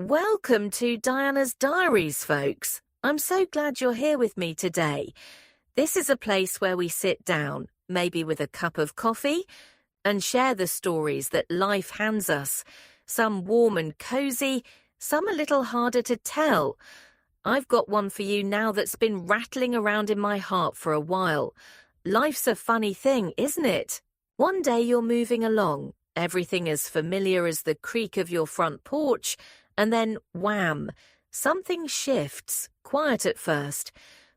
Welcome to Diana's Diaries, folks. I'm so glad you're here with me today. This is a place where we sit down, maybe with a cup of coffee, and share the stories that life hands us, some warm and cozy, some a little harder to tell. I've got one for you now that's been rattling around in my heart for a while. Life's a funny thing, isn't it? One day you're moving along, everything as familiar as the creak of your front porch, and then, wham, something shifts, quiet at first,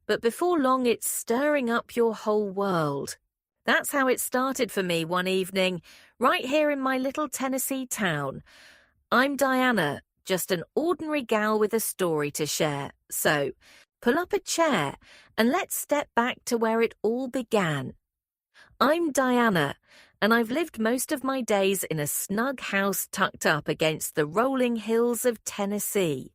but before long it's stirring up your whole world. That's how it started for me one evening, right here in my little Tennessee town. I'm Diana, just an ordinary gal with a story to share. So, pull up a chair and let's step back to where it all began. I'm Diana, and I've lived most of my days in a snug house tucked up against the rolling hills of Tennessee.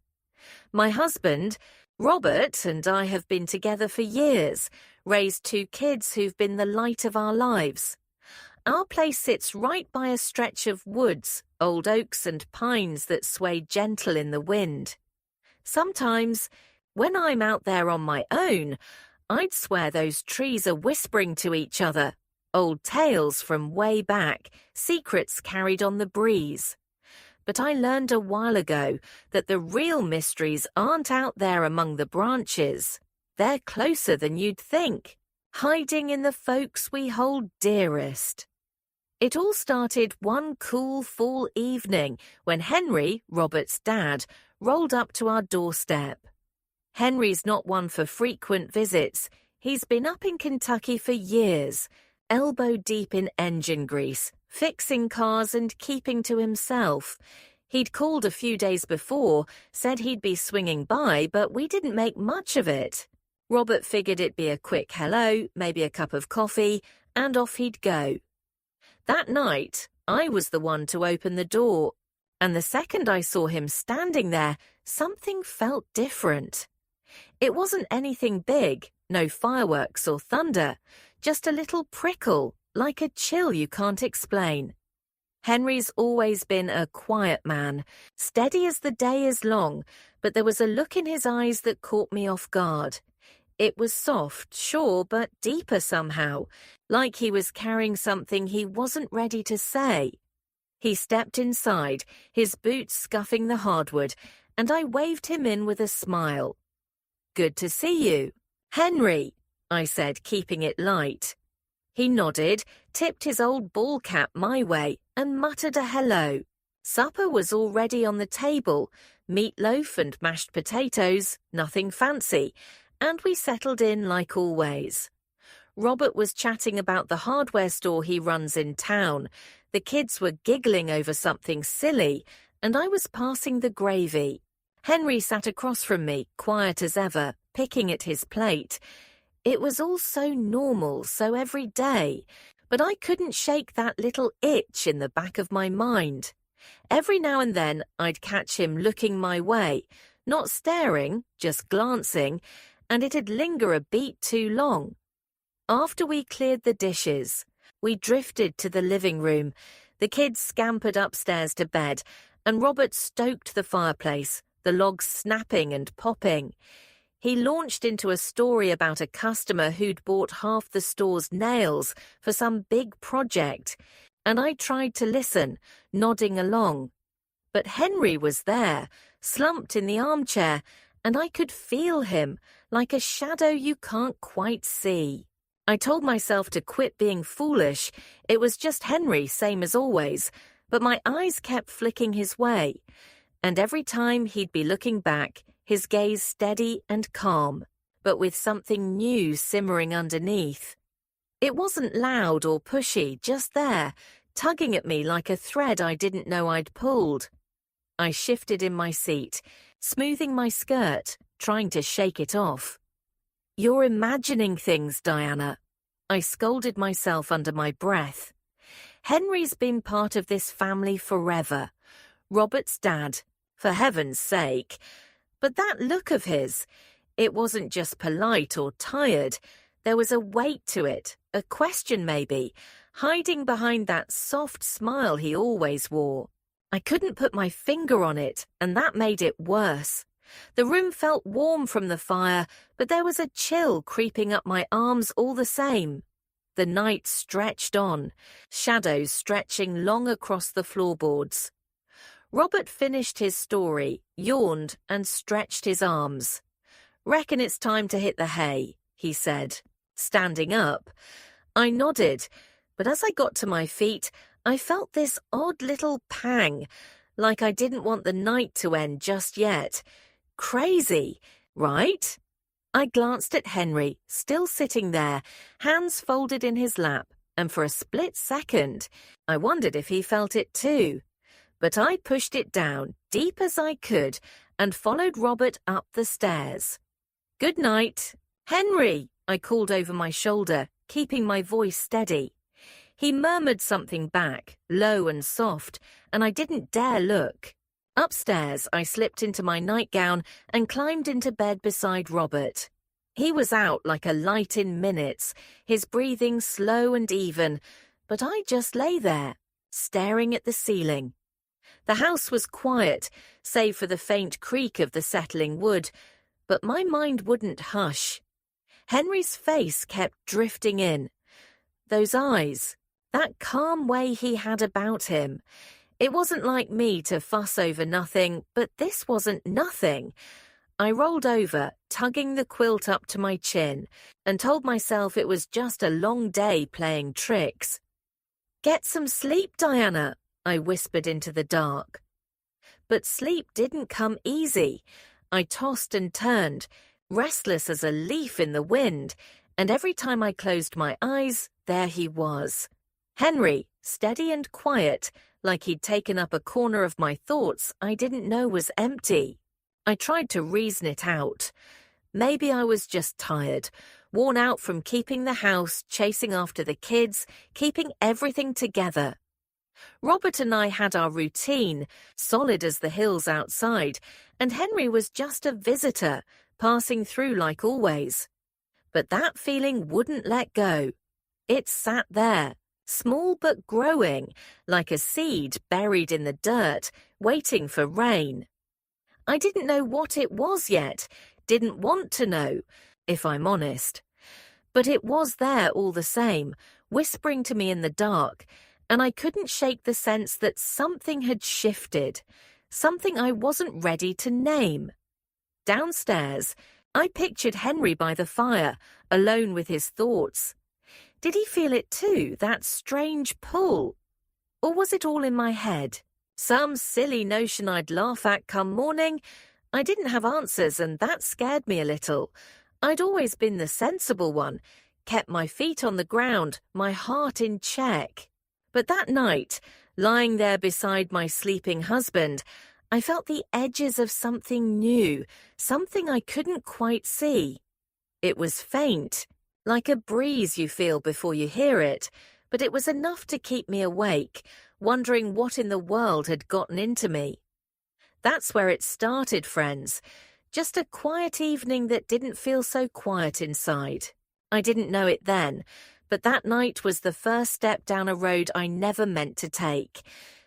My husband, Robert, and I have been together for years, raised two kids who've been the light of our lives. Our place sits right by a stretch of woods, old oaks and pines that sway gentle in the wind. Sometimes, when I'm out there on my own, I'd swear those trees are whispering to each other. Old tales from way back, secrets carried on the breeze. But I learned a while ago that the real mysteries aren't out there among the branches. They're closer than you'd think, hiding in the folks we hold dearest. It all started one cool fall evening when Henry, Robert's dad, rolled up to our doorstep. Henry's not one for frequent visits. He's been up in Kentucky for years, elbow deep in engine grease, fixing cars and keeping to himself. He'd called a few days before, said he'd be swinging by, but we didn't make much of it. Robert figured it'd be a quick hello, maybe a cup of coffee, and off he'd go. That night, I was the one to open the door, and the second I saw him standing there, something felt different. It wasn't anything big, no fireworks or thunder, just a little prickle, like a chill you can't explain. Henry's always been a quiet man, steady as the day is long, but there was a look in his eyes that caught me off guard. It was soft, sure, but deeper somehow, like he was carrying something he wasn't ready to say. He stepped inside, his boots scuffing the hardwood, and I waved him in with a smile. "Good to see you." "Henry," I said, keeping it light. He nodded, tipped his old ball cap my way, and muttered a hello. Supper was already on the table, meatloaf and mashed potatoes, nothing fancy, and we settled in like always. Robert was chatting about the hardware store he runs in town. The kids were giggling over something silly, and I was passing the gravy. Henry sat across from me, quiet as ever, picking at his plate. It was all so normal, so every day, but I couldn't shake that little itch in the back of my mind. Every now and then I'd catch him looking my way, not staring, just glancing, and it'd linger a beat too long. After we cleared the dishes, we drifted to the living room. The kids scampered upstairs to bed, and Robert stoked the fireplace, the logs snapping and popping. He launched into a story about a customer who'd bought half the store's nails for some big project, and I tried to listen, nodding along. But Henry was there, slumped in the armchair, and I could feel him, like a shadow you can't quite see. I told myself to quit being foolish. It was just Henry, same as always, but my eyes kept flicking his way, and every time he'd be looking back, his gaze steady and calm, but with something new simmering underneath. It wasn't loud or pushy, just there, tugging at me like a thread I didn't know I'd pulled. I shifted in my seat, smoothing my skirt, trying to shake it off. "You're imagining things, Diana," I scolded myself under my breath. Henry's been part of this family forever. Robert's dad, for heaven's sake. But that look of his, it wasn't just polite or tired. There was a weight to it, a question maybe, hiding behind that soft smile he always wore. I couldn't put my finger on it, and that made it worse. The room felt warm from the fire, but there was a chill creeping up my arms all the same. The night stretched on, shadows stretching long across the floorboards. Robert finished his story, yawned, and stretched his arms. "Reckon it's time to hit the hay," he said, standing up. I nodded, but as I got to my feet, I felt this odd little pang, like I didn't want the night to end just yet. Crazy, right? I glanced at Henry, still sitting there, hands folded in his lap, and for a split second, I wondered if he felt it too. But I pushed it down, deep as I could, and followed Robert up the stairs. "Good night." "Henry," I called over my shoulder, keeping my voice steady. He murmured something back, low and soft, and I didn't dare look. Upstairs, I slipped into my nightgown and climbed into bed beside Robert. He was out like a light in minutes, his breathing slow and even, but I just lay there, staring at the ceiling. The house was quiet, save for the faint creak of the settling wood, but my mind wouldn't hush. Henry's face kept drifting in. Those eyes, that calm way he had about him. It wasn't like me to fuss over nothing, but this wasn't nothing. I rolled over, tugging the quilt up to my chin, and told myself it was just a long day playing tricks. "Get some sleep, Diana," I whispered into the dark. But sleep didn't come easy. I tossed and turned, restless as a leaf in the wind, and every time I closed my eyes, there he was. Henry, steady and quiet, like he'd taken up a corner of my thoughts I didn't know was empty. I tried to reason it out. Maybe I was just tired, worn out from keeping the house, chasing after the kids, keeping everything together. Robert and I had our routine, solid as the hills outside, and Henry was just a visitor, passing through like always. But that feeling wouldn't let go. It sat there, small but growing, like a seed buried in the dirt, waiting for rain. I didn't know what it was yet, didn't want to know, if I'm honest. But it was there all the same, whispering to me in the dark, and I couldn't shake the sense that something had shifted, something I wasn't ready to name. Downstairs, I pictured Henry by the fire, alone with his thoughts. Did he feel it too, that strange pull? Or was it all in my head? Some silly notion I'd laugh at come morning? I didn't have answers, and that scared me a little. I'd always been the sensible one, kept my feet on the ground, my heart in check. But that night, lying there beside my sleeping husband, I felt the edges of something new, something I couldn't quite see. It was faint, like a breeze you feel before you hear it, but it was enough to keep me awake, wondering what in the world had gotten into me. That's where it started, friends. Just a quiet evening that didn't feel so quiet inside. I didn't know it then, but that night was the first step down a road I never meant to take.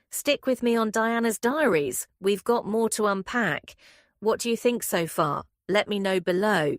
Stick with me on Diana's Diaries. We've got more to unpack. What do you think so far? Let me know below.